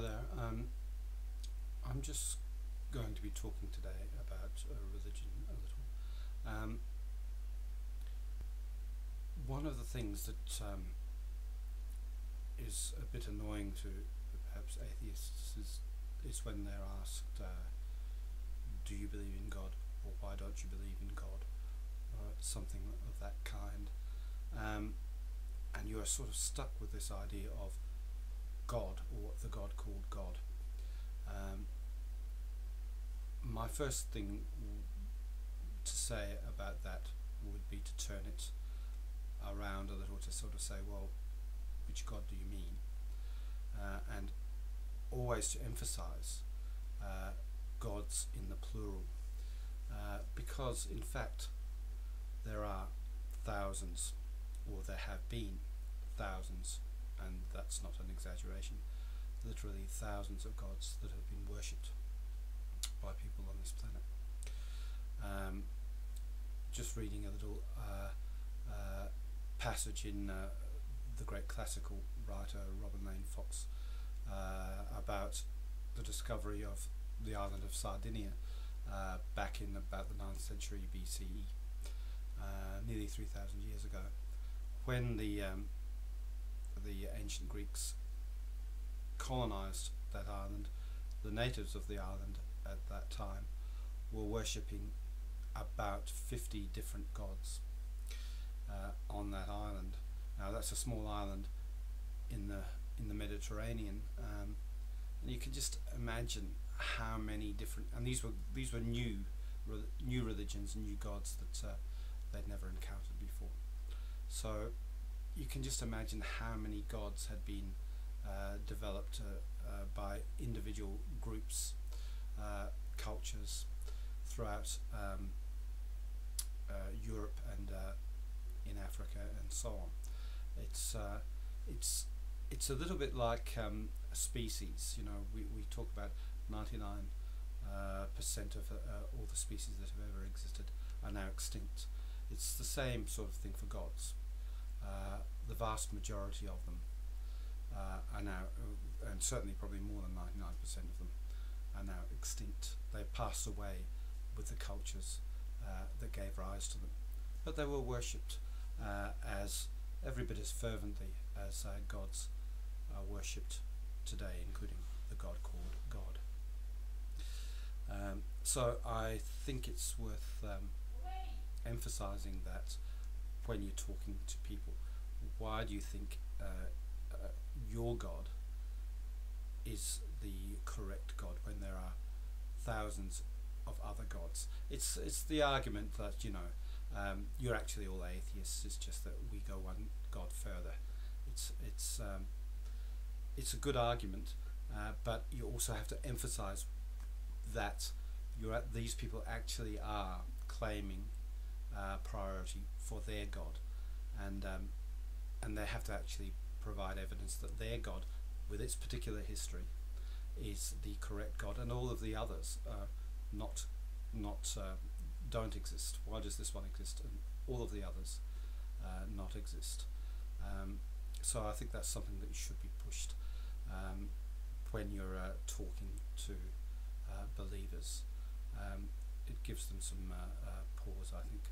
Hi there. I'm just going to be talking today about religion a little. One of the things that is a bit annoying to perhaps atheists is when they're asked, do you believe in God, or why don't you believe in God, or something of that kind. And you are sort of stuck with this idea of God, or the God called God. My first thing to say about that would be to turn it around a little, to sort of say, well, which God do you mean? And always to emphasize gods in the plural, because in fact there are thousands, or there have been thousands, and that's not an exaggeration, literally thousands of gods that have been worshipped by people on this planet. Just reading a little passage in the great classical writer Robin Lane Fox about the discovery of the island of Sardinia back in about the 9th century BCE, nearly 3,000 years ago, when the ancient Greeks colonized that island. The natives of the island at that time were worshipping about 50 different gods on that island. Now that's a small island in the Mediterranean, and you can just imagine how many different, and these were new religions, new gods that they'd never encountered before. So you can just imagine how many gods had been developed by individual groups, cultures throughout Europe and in Africa and so on. It's a little bit like a species. You know, we talk about 99% of all the species that have ever existed are now extinct. It's the same sort of thing for gods. The vast majority of them are now, and certainly probably more than 99% of them, are now extinct. They passed away with the cultures that gave rise to them. But they were worshipped as every bit as fervently as gods are worshipped today, including the God called God. So I think it's worth emphasizing that when you're talking to people, why do you think your God is the correct God when there are thousands of other gods? It's the argument that, you know, you're actually all atheists. It's just that we go one God further. It's a good argument, but you also have to emphasize that these people actually are claiming priority for their God, and they have to actually provide evidence that their God, with its particular history, is the correct God, and all of the others don't exist. Why does this one exist and all of the others not exist? So I think that's something that should be pushed when you're talking to believers. It gives them some pause, I think.